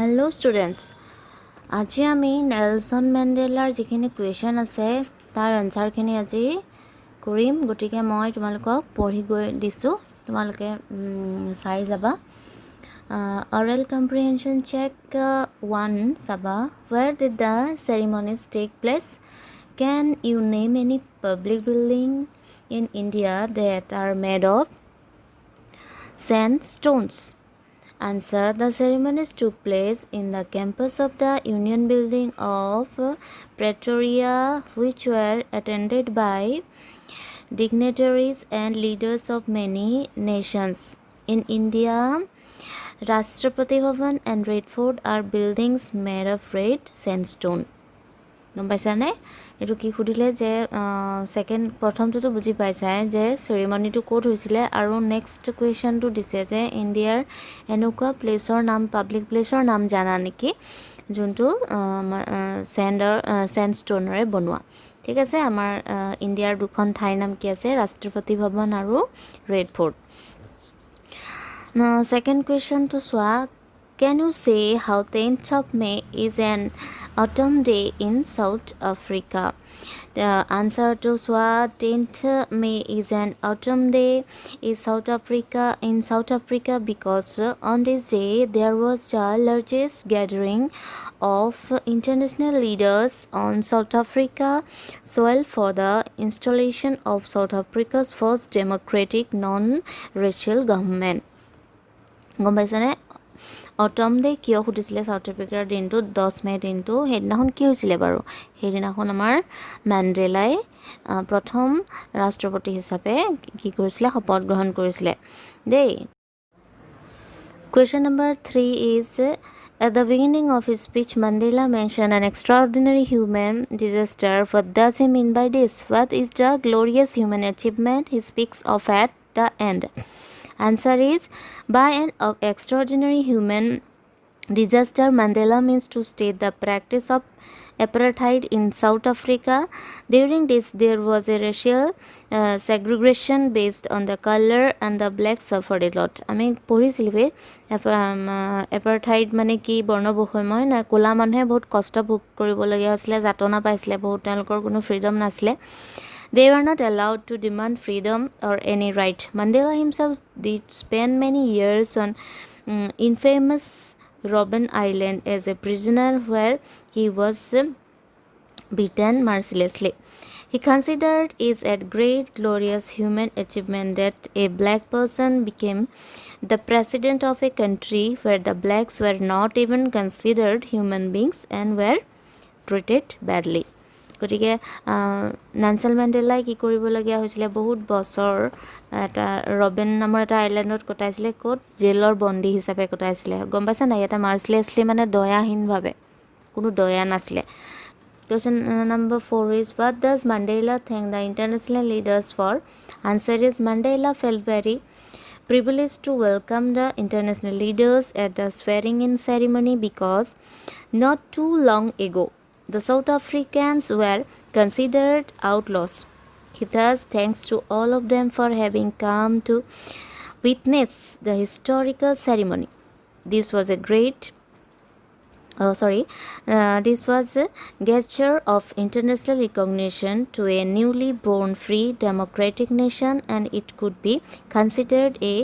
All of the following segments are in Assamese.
হেল্ল' ষ্টুডেণ্টছ, আজি আমি নেলছন মেণ্ডেলাৰ যিখিনি কুৱেশ্যন আছে তাৰ এনচাৰখিনি আজি কৰিম। গতিকে মই তোমালোকক পঢ়ি গৈ দিছোঁ, তোমালোকে চাই যাবা। অৰেল কম্প্ৰিহেনশ্যন চেক 1 চাবা। Where did the ceremonies take place? Can you name any public building in India that are made of sandstones? Answer. The ceremonies took place in the campus of the Union Building of Pretoria, which were attended by dignitaries and leaders of many nations. In India, Rashtrapati Bhavan and Red Fort are buildings made of red sandstone. গম পাইছানে? এইটো কি সুধিলে যে প্ৰথমটোতো বুজি পাইছাই যে চেৰিমনিটো ক'ত হৈছিলে, আৰু নেক্সট কুৱেশ্যনটো দিছে যে ইণ্ডিয়াৰ এনেকুৱা প্লেচৰ নাম, পাব্লিক প্লেচৰ নাম জানা নেকি যোনটো চেণ্ডষ্টোনেৰে বনোৱা। ঠিক আছে, আমাৰ ইণ্ডিয়াৰ দুখন ঠাইৰ নাম কি আছে? ৰাষ্ট্ৰপতি ভৱন আৰু ৰেড ফৰ্ট। ছেকেণ্ড কুৱেশ্যনটো চোৱা। Can you say how 10th of May is an autumn day in South Africa? The answer to SWA 10th May is an autumn day in South Africa because on this day there was the largest gathering of international leaders on South Africa soil for the installation of South Africa's first democratic non-racial government. গম পাইছানে? অটম ডে কিয় সুধিছিলে চাউথ আফ্ৰিকাৰ দিনটো 10 মে দিনটো? সেইদিনাখন কি হৈছিলে বাৰু? সেইদিনাখন আমাৰ মেণ্ডেলাই প্ৰথম ৰাষ্ট্ৰপতি হিচাপে কি কৰিছিলে? শপত গ্ৰহণ কৰিছিলে দেই। Question number 3 is, at the beginning of his speech, Mandela mentioned an extraordinary human disaster. What does he mean by this? What is the glorious human achievement he speaks of at the end? Answer is, by an extraordinary human disaster, Mandela means to state the practice of apartheid in South Africa. During this, there was a racial segregation based on the color and the blacks suffered a lot. আমি পঢ়িছিলোঁ এপাৰথাইড মানে কি? বৰ্ণবৈষম্য না, ক'লা মানুহে বহুত কষ্ট ভোগ কৰিবলগীয়া হৈছিলে, যাতনা পাইছিলে বহুত, তেওঁলোকৰ কোনো ফ্ৰীডম নাছিলে। They were not allowed to demand freedom or any right. Mandela himself did spend many years on infamous Robben Island as a prisoner where he was beaten mercilessly. He considered it a great glorious human achievement that a black person became the president of a country where the blacks were not even considered human beings and were treated badly. গতিকে নেলছন মেণ্ডেলাই কি কৰিবলগীয়া হৈছিলে? বহুত বছৰ এটা ৰবেন নামৰ এটা আইলেণ্ডত কটাইছিলে। ক'ত? জেলৰ বন্দী হিচাপে কটাইছিলে। গম পাইছা নাই? এটা মাৰ্চলেছলি মানে দয়াহীনভাৱে, কোনো দয়া নাছিলে। Question number 4 is, what does Mandela thank the international leaders for? Answer is, Mandela felt very privileged to welcome the international leaders at the swearing-in ceremony because not too long ago the South Africans were considered outlaws. He thus thanks to all of them for having come to witness the historical ceremony. This was a gesture of international recognition to a newly born free democratic nation, and it could be considered a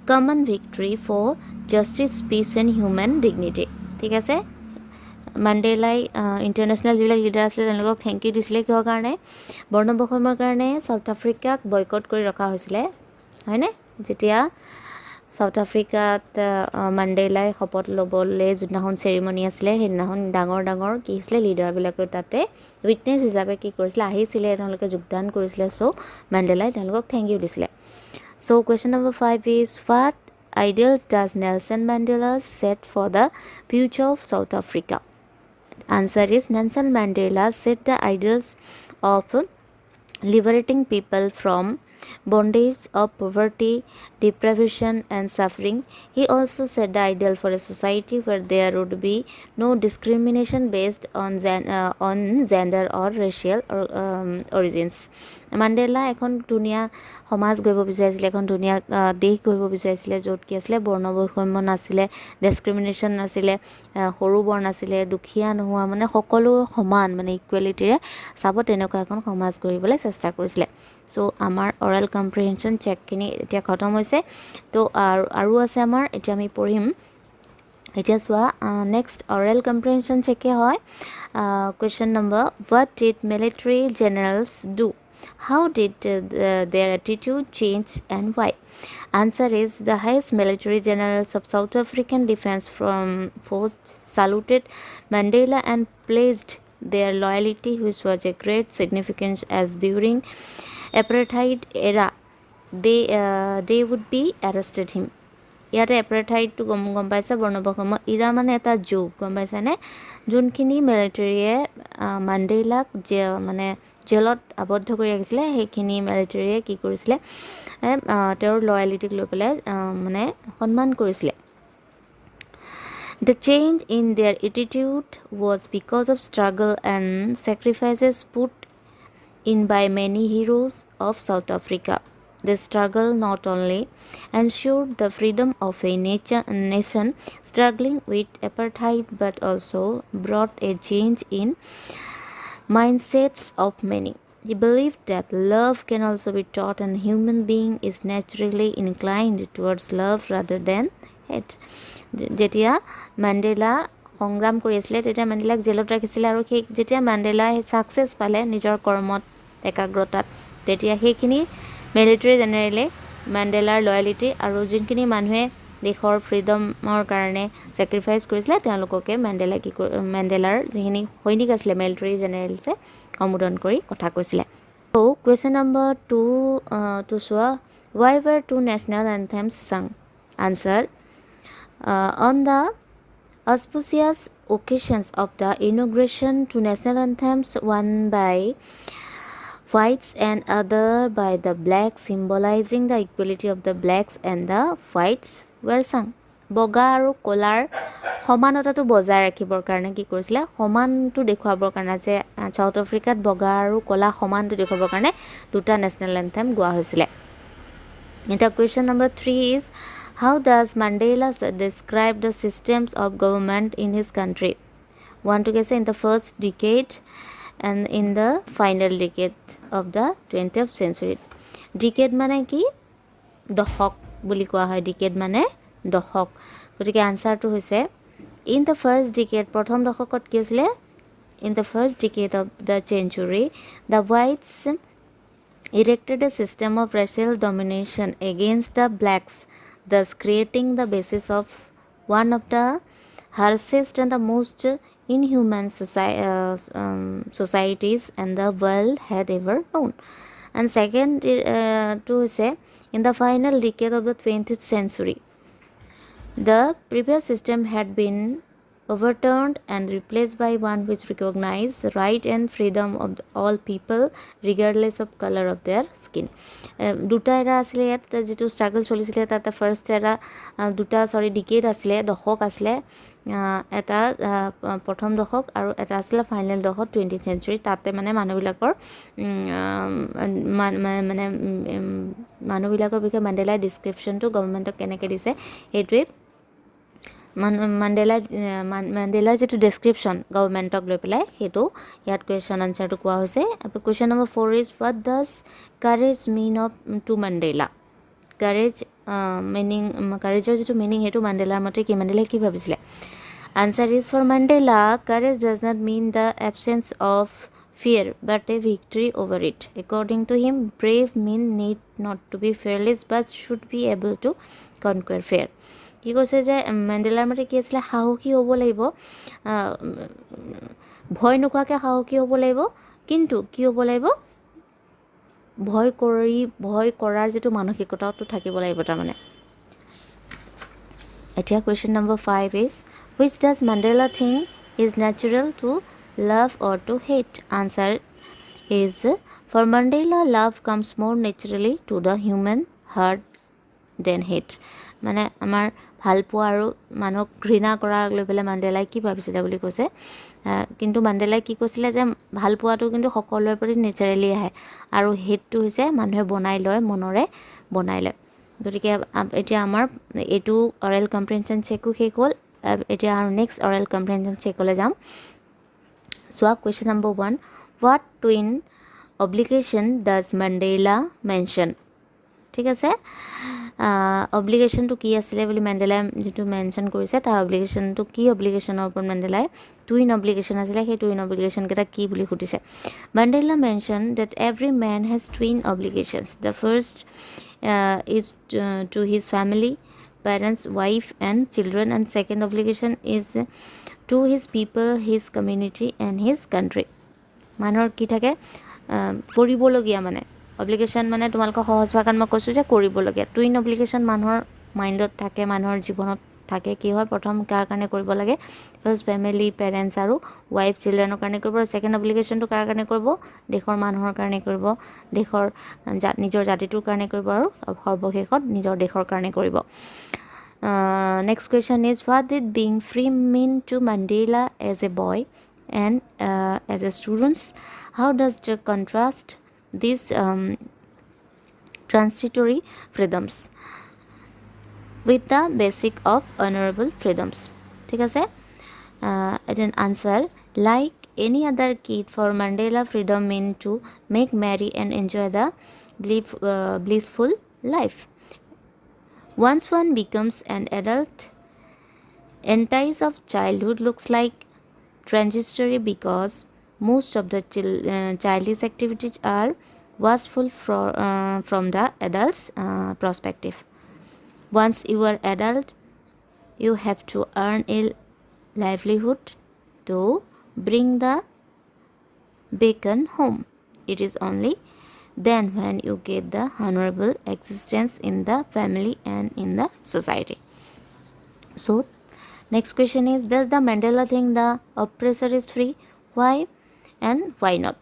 common victory for justice, peace and human dignity. ঠিক আছে, মাণ্ডেলাই ইণ্টাৰনেশ্যনেল যিবিলাক লিডাৰ আছিলে তেওঁলোকক থেংক ইউ দিছিলে। কিহৰ কাৰণে? বৰ্ণবৈষম্যৰ কাৰণে চাউথ আফ্ৰিকাক বয়কট কৰি ৰখা হৈছিলে, হয়নে? যেতিয়া চাউথ আফ্ৰিকাত মাণ্ডেলাই শপত ল'বলৈ যোনদিনাখন চেৰিমনি আছিলে, সেইদিনাখন ডাঙৰ ডাঙৰ কি হৈছিলে? লিডাৰবিলাকেও তাতে উইটনেছ হিচাপে কি কৰিছিলে? আহিছিলে, তেওঁলোকে যোগদান কৰিছিলে। চ' মেণ্ডেলাই তেওঁলোকক থেংক ইউ দিছিলে। So' question number 5 is, what ideals does Nelson Mandela set for the future of South Africa? Answer is, Nelson Mandela set the ideals of liberating people from bondage of poverty, deprivation, and suffering. He also set the ideal for a society where there would be no discrimination based on gender or racial origins. Mandela এখন ধুনীয়া সমাজ গঢ়িব বিচাৰিছিলে, এখন ধুনীয়া দেশ গঢ়িব বিচাৰিছিলে, য'ত কি আছিলে বৰ্ণ বৈষম্য নাছিলে, ডিছক্ৰিমিনেশ্যন নাছিলে, সৰু বৰ নাছিলে, দুখীয়া নোহোৱা, মানে সকলো সমান, মানে ইকুৱেলিটিৰে চাব, তেনেকুৱা এখন সমাজ গঢ়িবলৈ চেষ্টা কৰিছিলে। চ' আমাৰ অৰেল কম্প্ৰিহেনশ্যন চেকখিনি এতিয়া খতম হৈছে। তো আৰু আছে আমাৰ, এতিয়া আমি পঢ়িম। এতিয়া চোৱা, নেক্সট অৰেল কম্প্ৰিহেনশ্যন চেকে হয়। Question number, what did military generals do? How did their attitude change and why? Answer is, the highest military generals of South African Defence Force saluted Mandela and pledged their loyalty, which was a great significance as during apartheid era they would be arrested him. ইয়াতে এপাৰথাইডটো গম পাইছে, বৰ্ণবৈষম্য, ইৰা মানে এটা যুগ, গম পাইছেনে? যোনখিনি মিলিটাৰীয়ে মাণ্ডেলাক মানে জেলত আবদ্ধ কৰি ৰাখিছিলে, সেইখিনি মিলিটাৰীয়ে কি কৰিছিলে, তেওঁৰ লয়েলিটিক লৈ পেলাই মানে সন্মান কৰিছিলে। The change in their attitude was because of struggle and sacrifices put in by many heroes of South Africa. The struggle not only ensured the freedom of a nation struggling with apartheid, but also brought a change in mindsets of many. He believed that love can also be taught, and human being is naturally inclined towards love rather than hate. যেতিয়া মেণ্ডেলা সংগ্ৰাম কৰি আছিলে, তেতিয়া মেণ্ডেলাক জেলত ৰাখিছিলে, আৰু সেই যেতিয়া মেণ্ডেলাই ছাকচেছ পালে নিজৰ কৰ্মত, একাগ্ৰতাত, তেতিয়া সেইখিনি মিলিটাৰী জেনেৰেলে মেণ্ডেলাৰ লয়েলিটি আৰু যোনখিনি মানুহে দেশৰ ফ্ৰীডমৰ কাৰণে ছেক্ৰিফাইচ কৰিছিলে, তেওঁলোককে মেণ্ডেলাৰ যিখিনি সৈনিক আছিলে, মিলিটাৰী জেনেৰেলছে সম্বোধন কৰি কথা কৈছিলে। ত' কুৱেশ্যন নম্বৰ 2 চোৱা, why were two national anthems sung? Answer, on the auspicious occasions of the inauguration, two national anthems, one by whites and other by the blacks, symbolizing the equality of the blacks and the whites, were sung. বগা আৰু কলাৰ সমানতাটো বজাই ৰাখিবৰ কাৰণে কি কৰিছিলে, সমানটো দেখুৱাবৰ কাৰণে, যে চাউথ আফ্ৰিকাত বগা আৰু কলা সমানটো দেখুৱাবৰ কাৰণে দুটা নেশ্যনেল এন্থেম গোৱা হৈছিলে। এতিয়া question number 3 is, how does Mandela describe the systems of government in his country? One to guess, in the first decade and in the final decade of the 20th century. Decade মানে কি, দশক বুলি কোৱা হয়, decade মানে দশক। গতিকে আনচাৰটো হৈছে, ইন দ্য ফাৰ্ষ্ট ডিকেড, প্ৰথম দশকত কি হৈছিলে, in the first decade of the century, the whites erected a system of racial domination against the blacks, thus creating the basis of one of the harshest and the most inhuman societies and the world had ever known. And second, to say, in the final decade of the 20th century, the previous system had been overturned and replaced by one which recognized the right and freedom of all people regardless of color of their skin. দুটা এৰা আছিলে ইয়াত, যিটো ষ্ট্ৰাগল চলিছিলে, তাতে ফাৰ্ষ্ট এৰা ডিকেড আছিলে, দশক আছিলে, এটা প্ৰথম দশক আৰু এটা আছিলে ফাইনেল দশক 20th century। তাতে মানে মানুহবিলাকৰ বিষয়ে মেণ্ডেলাই ডিছক্ৰিপশ্যনটো গভৰ্ণমেণ্টক কেনেকৈ দিছে, সেইটোৱে মেণ্ডেলাৰ যিটো ডেছক্ৰিপশ্যন গভৰ্ণমেণ্টক লৈ পেলাই, সেইটো ইয়াত কুৱেশ্যন আনচাৰটো কোৱা হৈছে। Question number 4 is, what does courage mean of to Mandela? কাৰেজৰ যিটো মিনিং, সেইটো মেণ্ডেলাৰ মতে কি, মেণ্ডেলাই কি ভাবিছিলে? Answer is, for Mandela, courage does not mean the absence of fear but a victory over it. According to him, brave men need not to be fearless but should be able to conquer fear. কি কৈছে যে মেণ্ডেলাৰ মতে কি আছিলে, সাহসী হ'ব লাগিব, ভয় নোখোৱাকৈ সাহসী হ'ব লাগিব, কিন্তু কি হ'ব লাগিব, ভয় কৰাৰ যিটো মানসিকতাটো থাকিব লাগিব তাৰমানে। এতিয়া question number 5 is, which does Mandela think is natural to love or to hate? Answer is, For Mandela, love comes more naturally to the human heart than hate. মানে আমাৰ ভাল পোৱা আৰু মানুহক ঘৃণা কৰাক লৈ পেলাই মাণ্ডেলাই কি ভাবিছিলে বুলি কৈছে, কিন্তু মাণ্ডেলাই কি কৈছিলে যে ভাল পোৱাটো কিন্তু সকলোৰে প্ৰতি নেচাৰেলি আহে আৰু হেটটো হৈছে মানুহে বনাই লয়, মনৰে বনাই লয়। গতিকে এতিয়া আমাৰ এইটো অৰেল কম্প্ৰিহেনশ্যন চেকো শেষ হ'ল। এতিয়া আৰু নেক্সট অৰেল কম্প্ৰিহেনশ্যন চেকলৈ যাম। চোৱা, question number 1, what twin obligation does Mandela mention? ঠিক আছে, অব্লিগেশ্যনটো কি আছিলে বুলি মেণ্ডেলাই যিটো মেনশ্যন কৰিছে তাৰ অব্লিগেশ্যনটো কি, অব্লিগেশ্যনৰ ওপৰত মেণ্ডেলাই টুইন অব্লিগেশ্যন আছিলে, সেই টুইন অব্লিগেশ্যনকেইটা কি বুলি সুধিছে। Mandela mention that every man has twin obligations. The first is to his family, parents, wife and children, and second obligation is to his people, his community and his country. মানুহৰ কি থাকে, কৰিবলগীয়া মানে অব্লিগেশ্যন মানে তোমালোকক সহজ ভাষাত মই কৈছোঁ যে কৰিবলগীয়া। টুইন অব্লিগেশ্যন মানুহৰ মাইণ্ডত থাকে, মানুহৰ জীৱনত থাকে। কি হয়, প্ৰথম কাৰ কাৰণে কৰিব লাগে, ফাৰ্ষ্ট ফেমিলি, পেৰেণ্টছ আৰু ৱাইফ, চিলড্ৰেনৰ কাৰণে কৰিব, আৰু ছেকেণ্ড অব্লিগেশ্যনটো কাৰ কাৰণে কৰিব, দেশৰ মানুহৰ কাৰণে কৰিব, দেশৰ নিজৰ জাতিটোৰ কাৰণে কৰিব, আৰু সৰ্বশেষত নিজৰ দেশৰ কাৰণে কৰিব। Next question is what did being free mean to Mandela as a boy and as a students? How does the contrast these transitory freedoms with the basic of honorable freedoms? ঠিক আছে, then answer, like any other kid, for Mandela freedom meant to make merry and enjoy the blissful life. Once one becomes an adult, entice of childhood looks like transitory because most of the childish activities are wasteful from the adult's perspective. Once you are adult, you have to earn a livelihood to bring the bacon home. It is only then when you get the honorable existence in the family and in the society. So next question is, does the Mandela think the oppressor is free? Why and why not?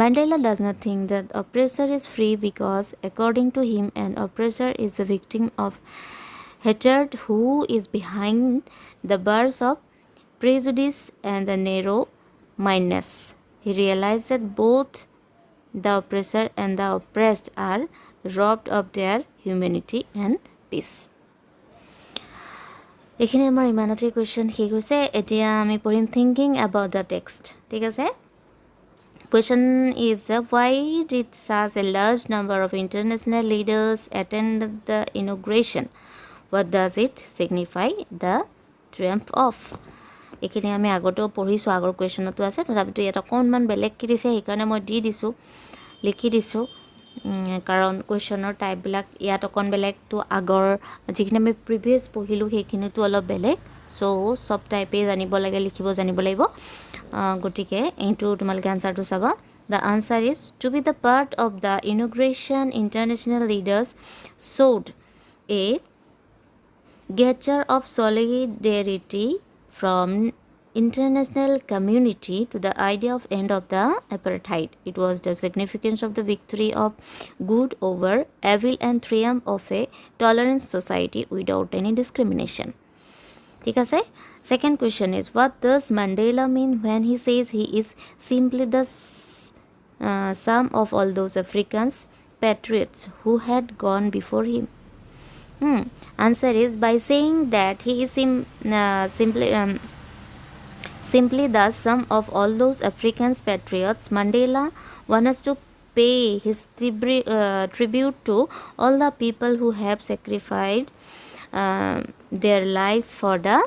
Mandela does not think that the oppressor is free because according to him, an oppressor is a victim of hatred who is behind the bars of prejudice and the narrow mindedness. He realized that both the oppressor and the oppressed are robbed of their humanity and peace. এইখিনি আমাৰ ইমানতে কুৱেশ্যন শেষ হৈছে। এতিয়া আমি পঢ়িম থিংকিং এবাউট দ্য টেক্সট। ঠিক আছে, question is why did such a large number of international leaders attend the inauguration? What does it signify? The triumph of. এইখিনি আমি আগতেও পঢ়িছোঁ, আগৰ কুৱেশ্যনতো আছে, তথাপিতো ইয়াত অকণমান বেলেগকৈ দিছে, সেইকাৰণে মই লিখি দিছোঁ, কাৰণ কুৱেশ্যনৰ টাইপবিলাক ইয়াত অকণ বেলেগ, তো আগৰ যিখিনি আমি প্ৰিভিয়াছ পঢ়িলোঁ সেইখিনিতো অলপ বেলেগ। চ' চব টাইপেই জানিব লাগে, লিখিব জানিব লাগিব। গতিকে এইটো তোমালোকে আনচাৰটো চাবা। The answer is to be the part of the inauguration international leaders showed a gesture of solidarity from international community to the idea of end of the apartheid. It was the significance of the victory of good over evil and triumph of a tolerant society without any discrimination. ঠিক আছে, second question is, what does Mandela mean when he says he is simply the sum of all those Africans patriots who had gone before him? Answer is, by saying that he is simply the sum of all those African patriots, Mandela wants us to pay his tribute to all the people who have sacrificed their lives for the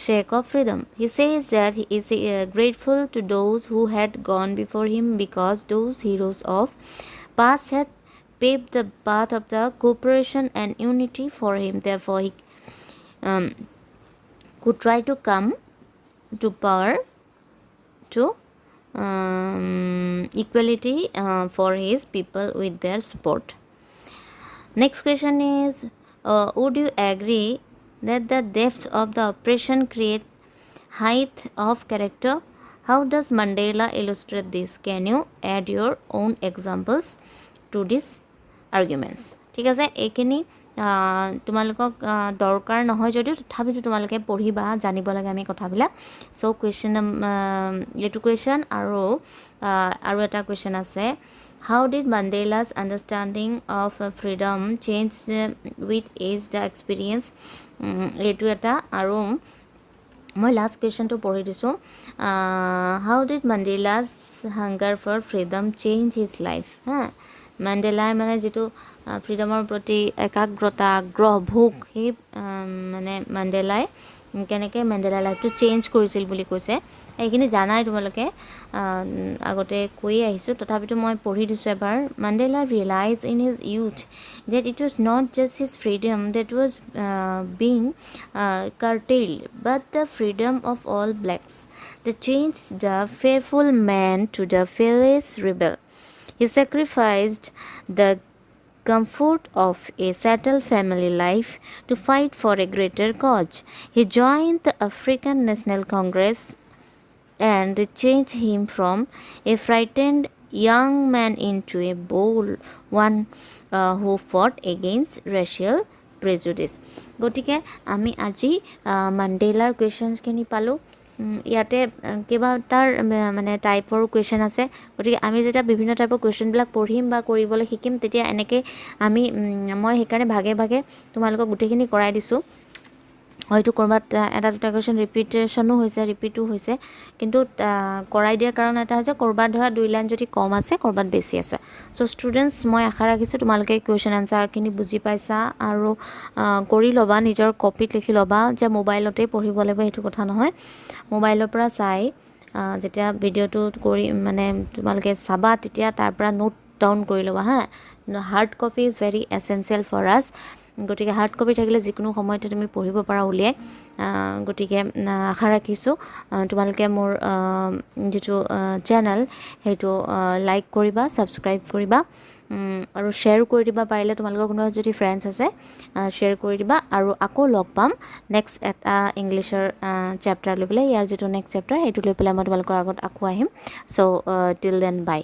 sake of freedom. He says that he is grateful to those who had gone before him because those heroes of past had paved the path of the cooperation and unity for him. Therefore, he could try to come to power to equality for his people with their support. Next question is, would you agree that the depth of the oppression create height of character? How does Mandela illustrate this? Can you add your own examples to these arguments? ঠিক আছে, এইখিনি তোমালোকক দৰকাৰ নহয় যদিও তথাপিতো তোমালোকে পঢ়িবা, জানিব লাগে আমি কথাবিলাক। চ' কুৱেশ্যন এইটো কুৱেশ্যন আৰু এটা কুৱেশ্যন আছে, how did Mandela's understanding of freedom change with age the experience? এইটো এটা। আৰু মই লাষ্ট কুৱেশ্যনটো পঢ়ি দিছোঁ, how did Mandela's hunger for freedom change his life. মেণ্ডেলাৰ মানে যিটো ফ্ৰীডমৰ প্ৰতি একাগ্ৰতা, আগ্ৰহ, ভোগ, সেই মানে মেণ্ডেলাই কেনেকৈ মেণ্ডেলাৰ লাইফটো চেঞ্জ কৰিছিল বুলি কৈছে। এইখিনি জানাই তোমালোকে, আগতে কৈয়ে আহিছোঁ, তথাপিতো মই পঢ়ি দিছোঁ এবাৰ। Mandela realise in his youth that it was not just his freedom that was being curtailed, but the freedom of all blacks that changed the fearful man to the fearless rebel. He sacrificed the comfort of a settled family life to fight for a greater cause. He joined the African National Congress, and they changed him from a frightened young man into a bold one who fought against racial prejudice. গতিকে আমি আজি মাণ্ডেলাৰ কুৱেশ্যনছখিনি পালোঁ। ইয়াতে কেইবাটাৰ মানে টাইপৰ কুৱেশ্যন আছে, গতিকে আমি যেতিয়া বিভিন্ন টাইপৰ কুৱেশ্যনবিলাক পঢ়িম বা কৰিবলৈ শিকিম, তেতিয়া এনেকৈ মই সেইকাৰণে ভাগে ভাগে তোমালোকক গোটেইখিনি কৰাই দিছোঁ। হয়তো ক'ৰবাত এটা দুটা কুৱেশ্যন ৰিপিটো হৈছে, কিন্তু কৰাই দিয়াৰ কাৰণ এটা হৈছে ক'ৰবাত ধৰা 2 লাইন যদি কম আছে, ক'ৰবাত বেছি আছে। চ' ষ্টুডেণ্টছ, মই আশা ৰাখিছোঁ তোমালোকে কুৱেশ্যন আনচাৰখিনি বুজি পাইছা আৰু কৰি ল'বা, নিজৰ কপিত লিখি ল'বা। যে মোবাইলতেই পঢ়িব লাগিব সেইটো কথা নহয়, মোবাইলৰ পৰা চাই যেতিয়া ভিডিঅ'টো কৰি মানে তোমালোকে চাবা, তেতিয়া তাৰ পৰা নোট ডাউন কৰি ল'বা। Hard copy is very essential for us. গতিকে হাৰ্ড কপি থাকিলে যিকোনো সময়তে তুমি পঢ়িব পাৰা উলিয়াই। গতিকে আশা ৰাখিছোঁ তোমালোকে মোৰ যিটো চেনেল সেইটো লাইক কৰিবা, ছাবস্ক্ৰাইব কৰিবা, আৰু শ্বেয়াৰ কৰি দিবা পাৰিলে। তোমালোকৰ কোনোবা যদি ফ্ৰেণ্ডছ আছে শ্বেয়াৰ কৰি দিবা। আৰু আকৌ লগ পাম নেক্সট এটা ইংলিছৰ চেপ্টাৰ লৈ পেলাই। ইয়াৰ যিটো নেক্সট চেপ্টাৰ সেইটো লৈ পেলাই মই তোমালোকৰ আগত আকৌ আহিম। চ' টিল দেন বাই।